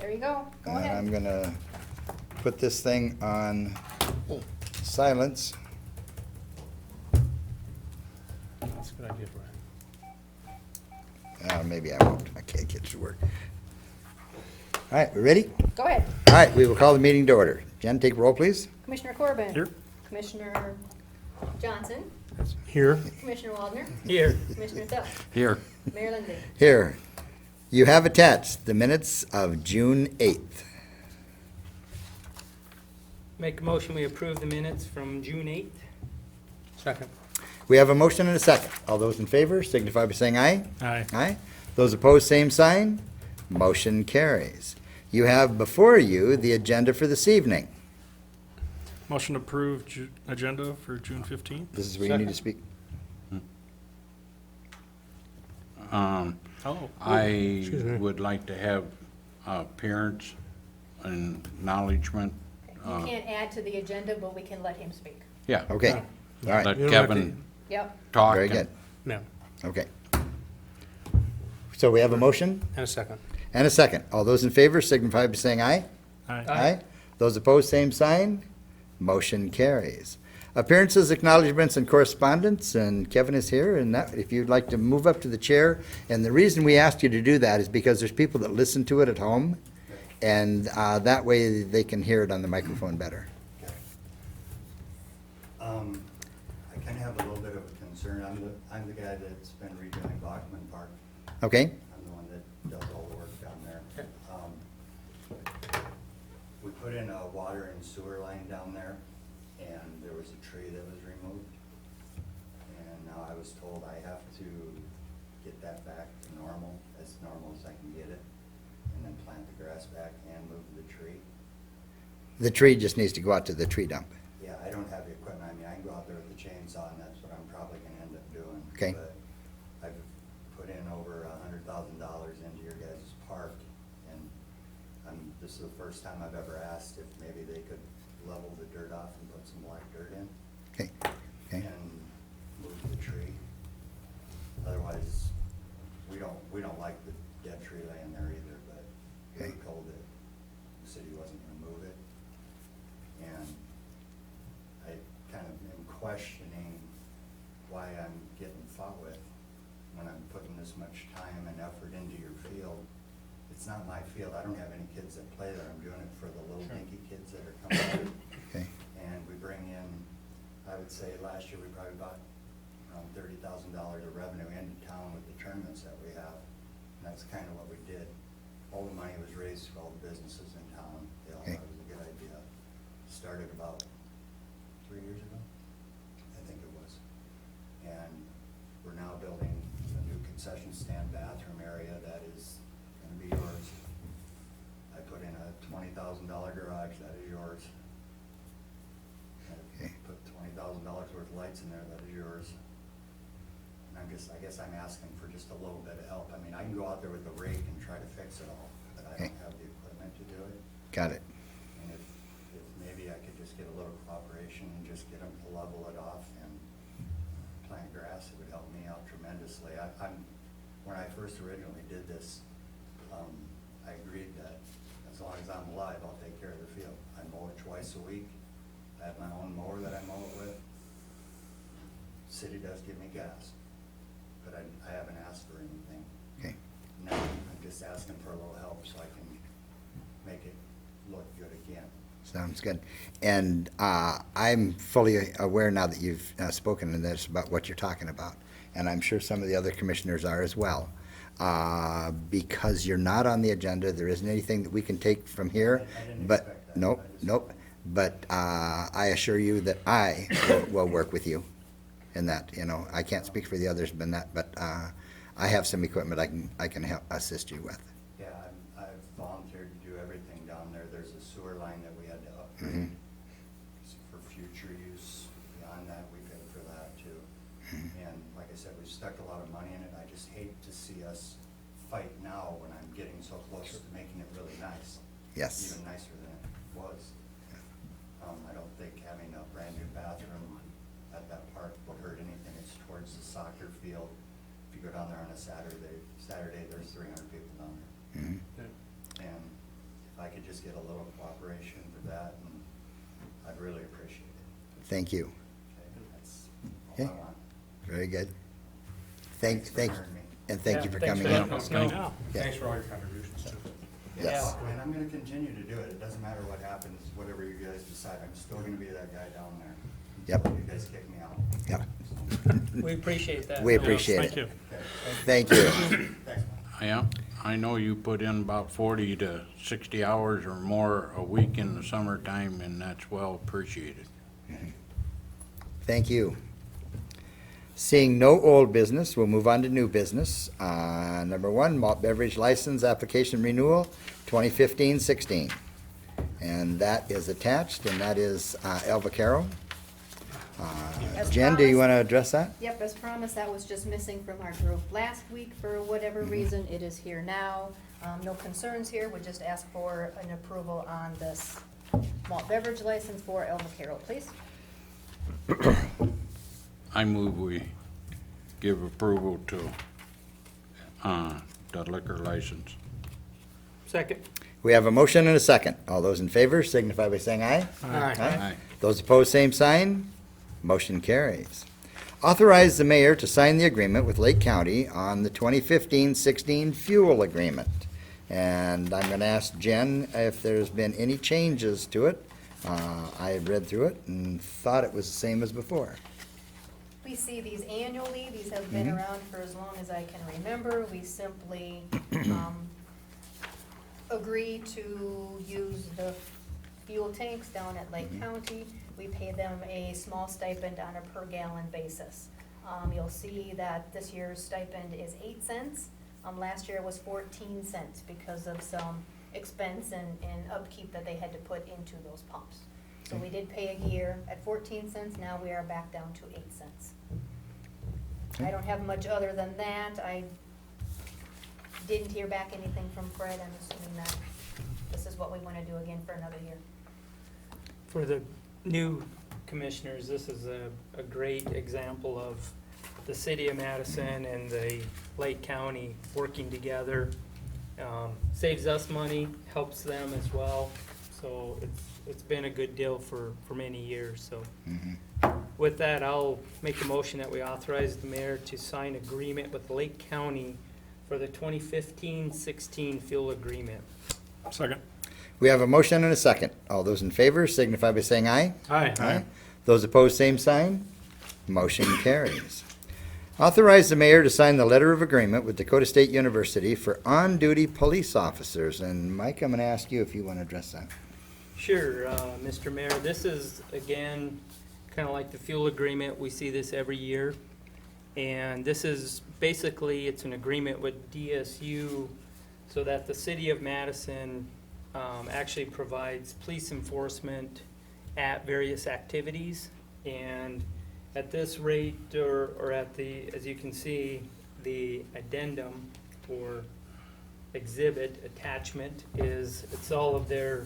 There you go. Go And then I'm ahead. gonna put this thing on silence. That's a good idea, Brian. Maybe I won't. I can't get to work. All right, we ready? Go ahead. All right, we will call the meeting to order. Jen, take roll, please. Commissioner Corbin. Here. Commissioner Johnson. Here. Commissioner Waldner. Here. Commissioner Thel. Here. Mayor Lindsay. Here. You have attached the minutes of June 8th. Make a motion, we approve the minutes from June 8th. Second. We have a motion and a second. All those in favor signify by saying aye. Aye. Aye. Those opposed, same sign. Motion carries. You have before you the agenda for this evening. Motion to approve agenda for June 15th. This is where you need to speak. Oh. I Excuse me. would like to have parents and acknowledgement. You can't add to the agenda, but we can let him speak. Yeah. Okay. All right. Let You don't have Kevin Yep. talk. Very and- good. No. Okay. So we have a motion And a second. and a second. All those in favor signify by saying aye. Aye. Aye. Those opposed, same sign. Motion carries. Appearances, acknowledgements, and correspondence, and Kevin is here, and that, if you'd like to move up to the chair. And the reason we asked you to do that is because there's people that listen to it at home, and that way they can hear it on the microphone better. I kind of have a little bit of a concern. I'm the guy that's been redoing Bachman Park. Okay? I'm the one that does all the work down there. We put in a water and sewer line down there, and there was a tree that was removed. And now I was told I have to get that back to normal as I can get it, and then plant the grass back and move the tree. The tree just needs to go out to the tree dump. Yeah, I don't have the equipment. I mean, I can go out there with the chainsaw, and that's what I'm probably gonna end up doing. Okay. But I've put in over $100,000 into your guys' park, and this is the first time I've ever asked if maybe they could level the dirt off and put some black dirt in Okay? Okay? and move the tree. Otherwise, we don't like the dead tree laying there either, but we Okay. were told that the city wasn't gonna move it. And I kind of am questioning why I'm getting fought with when I'm putting this much time and effort into your field. It's not my field. I don't have any kids that play there. I'm doing it for the little dinky kids that are coming through. Okay? And we bring in, I would say last year we probably brought around $30,000 of revenue into town with the tournaments that we have. And that's kind of what we did. All the money was raised for all the businesses in town. They all Okay. thought it was a good idea. Started about 3 years ago, I think it was. And we're now building a new concession stand bathroom area that is gonna be yours. I put in a $20,000 garage, that is yours. Okay. I put $20,000 worth of lights in there, that is yours. And I guess I'm asking for just a little bit of help. I mean, I can go out there with a rake and try to fix it all, but I Okay. don't have the equipment to do it. Got it. And if maybe I could just get a little cooperation and just get them to level it off and plant grass, it would help me out tremendously. When I first originally did this, I agreed that as long as I'm alive, I'll take care of the field. I mow it twice a week. I have my own mower that I mow it with. City does give me gas, but I haven't asked for anything. Okay? Now, I'm just asking for a little help so I can make it look good again. Sounds good. And I'm fully aware now that you've spoken in this about what you're talking about, and I'm sure some of the other commissioners are as well. Because you're not on the agenda, there isn't anything that we can take from here. I didn't But, expect that. nope, I just- nope. But I assure you that I will work with you in that. You know, I can't speak for the others, but I have some equipment I can help assist you with. Yeah, I've volunteered to do everything down there. There's a sewer line that we had to Mhm. upgrade for future use. Beyond that, we paid for that too. Mhm. And like I said, we stuck a lot of money in it. I just hate to see us fight now when I'm getting so close to making it really nice. Yes. Even nicer than it was. I don't think having a brand new bathroom at that park would hurt anything. It's towards the soccer field. If you go down there on a Saturday, there's 300 people down there. Mhm. And if I could just get a little cooperation for that, and I'd really appreciate it. Thank you. Okay, that's all Okay. I want. Very good. Thanks for Thank, hearing me. and thank Yeah, you for thanks coming for in. letting us know. Yeah. Yeah. Thanks for all your contributions too. Yes. And I'm gonna continue to do it. It doesn't matter what happens, whatever you guys decide. I'm still gonna be that guy down there. Yep. You guys kick me out. Yep. We appreciate that. We appreciate Thank it. you. Okay, Thank you. thanks. Yeah, I know you put in about 40 to 60 hours or more a week in the summertime, and that's well appreciated. Thank you. Seeing no old business, we'll move on to new business. Number one, malt beverage license application renewal, 2015-16. And that is attached, and that is El Vaquero. As Jen, do you promised. want to address that? Yep, as promised, that was just missing from our group last week for whatever reason. It is here now. No concerns here. We just ask for an approval on this malt beverage license for El Vaquero, please. I move we give approval to the liquor license. Second. We have a motion and a second. All those in favor signify by saying aye. Aye. Those opposed, same sign. Motion carries. Authorize the mayor to sign the agreement with Lake County on the 2015-16 fuel agreement. And I'm going to ask Jen if there's been any changes to it. I had read through it and thought it was the same as before. We see these annually. These have been around for as long as I can remember. We simply agree to use the fuel tanks down at Lake County. We pay them a small stipend on a per gallon basis. You'll see that this year's stipend is 8 cents. Last year it was 14 cents because of some expense and upkeep that they had to put into those pumps. So we did pay a year at 14 cents, now we are back down to 8 cents. I don't have much other than that. I didn't hear back anything from Fred. I'm assuming that this is what we want to do again for another year. For the new commissioners, this is a great example of the city of Madison and the Lake County working together. Saves us money, helps them as well. So it's been a good deal for many years, so. With that, I'll make a motion that we authorize the mayor to sign agreement with Lake County for the 2015-16 fuel agreement. Second. We have a motion and a second. All those in favor signify by saying aye. Aye. Those opposed, same sign. Motion carries. Authorize the mayor to sign the letter of agreement with Dakota State University for on-duty police officers. And Mike, I'm going to ask you if you want to address that. Sure, Mr. Mayor, this is, again, kind of like the fuel agreement. We see this every year. And this is basically, it's an agreement with DSU so that the city of Madison actually provides police enforcement at various activities. And at this rate, or at the, as you can see, the addendum or exhibit attachment is, it's all of their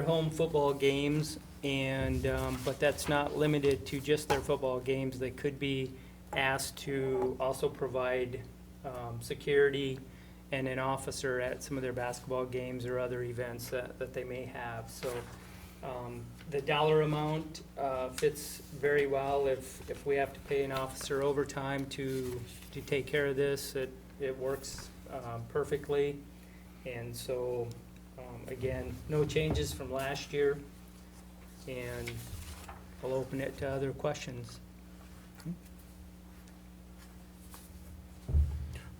home football games. And, but that's not limited to just their football games. They could be asked to also provide security and an officer at some of their basketball games or other events that they may have. So the dollar amount fits very well. If we have to pay an officer overtime to take care of this, it works perfectly. And so, again, no changes from last year. And I'll open it to other questions.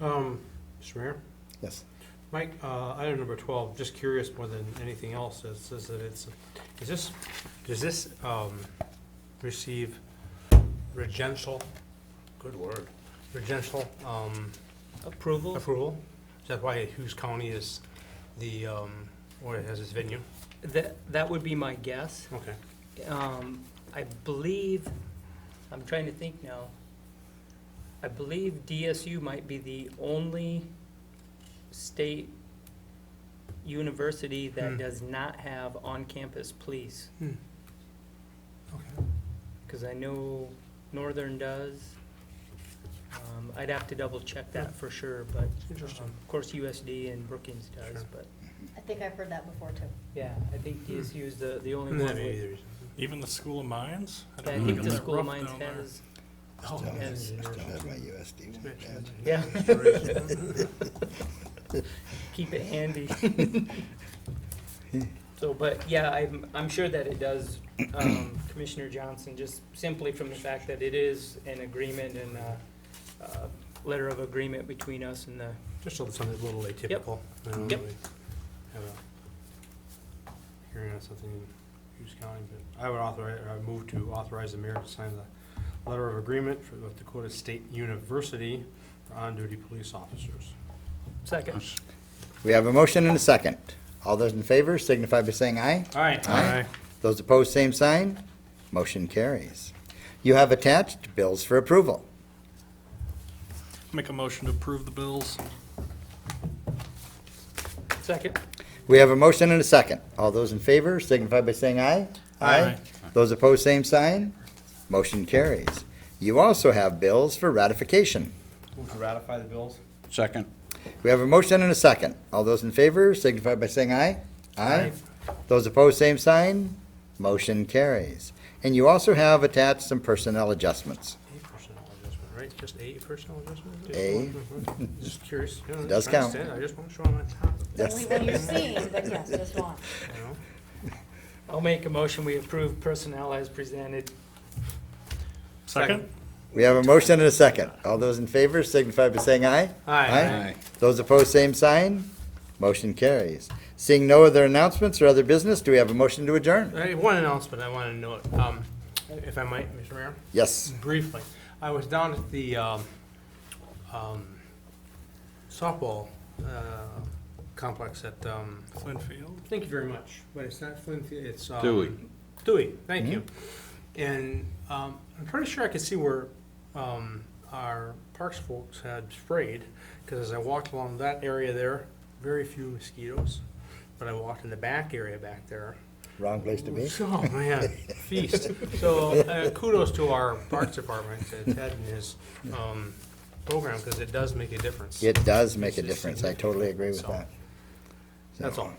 Mr. Mayor? Yes. Mike, item number 12, just curious more than anything else, it says that does this receive regential, good word, regential Approval? approval? Is that why Hughes County is the, or it has its venue? That would be my guess. Okay. I believe, I'm trying to think now. I believe DSU might be the only state university that does not have on-campus police. Okay. Because I know Northern does. I'd have to double check that for sure, but Interesting. of course USD and Brookings does, Sure. but I think I've heard that before too. Yeah, I think DSU is the only Yeah, one. maybe with- there's- Even the School of Mines? I don't think know. the That School of rough Mines down there. has, Oh, Still yeah. have my USD one, yeah, keep it handy. So, but yeah, I'm sure that it does, Commissioner Johnson, just simply from the fact that it is an agreement and a letter of agreement between us and the, Just so it's something a little atypical. You know, Yep. we have a hearing on something in Hughes County, but I would move to authorize the mayor to sign the letter of agreement for North Dakota State University for on-duty police officers. second. We have a motion and a second. All those in favor signify by saying aye. Aye. Aye. Those opposed, same sign. Motion carries. You have attached bills for approval. Make a motion to approve the bills. Second. We have a motion and a second. All those in favor signify by saying aye. Aye. Those opposed, same sign. Motion carries. You also have bills for ratification. Move to ratify the bills. Second. We have a motion and a second. All those in favor signify by saying aye. Aye. Those opposed, same sign. Motion carries. And you also have attached some personnel adjustment. A personnel adjustment, right? Just a personnel adjustment? A. Just curious. You know, It does just count. understand. I just want to show I'm on top of it, Yes. Only when you're seeing, but yes, just one. you know? I'll make a motion, we approve personnel as presented. Second? We have a motion and a second. All those in favor signify by saying aye. Aye. Those opposed, same sign. Motion carries. Seeing no other announcements or other business, do we have a motion to adjourn? I have one announcement I want to note, if I might, Mr. Mayor. Yes. Briefly, I was down at the softball complex at, Flintfield? thank you very much, but it's not Flintfield, it's. Dewey. Dewey, thank you. And I'm pretty sure I could see where our parks folks had sprayed, because as I walked along that area there, very few mosquitoes. But I walked in the back area back there. Wrong place to be. Oh, man, feast. So kudos to our Parks Department, Ted and his program, because it does make a difference. It does make a It's difference. I totally agree with So, that. That's all.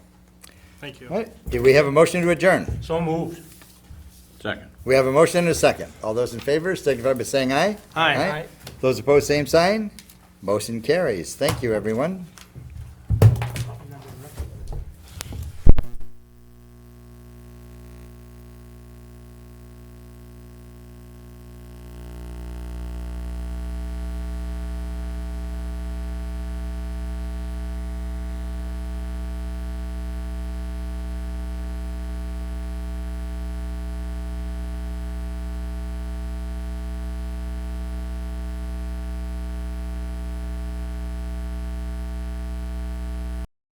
Thank you. All right. Do we have a motion to adjourn? So moved. Second. We have a motion and a second. All those in favor signify by saying aye. Aye. Aye. Those opposed, same sign. Motion carries. Thank you, everyone.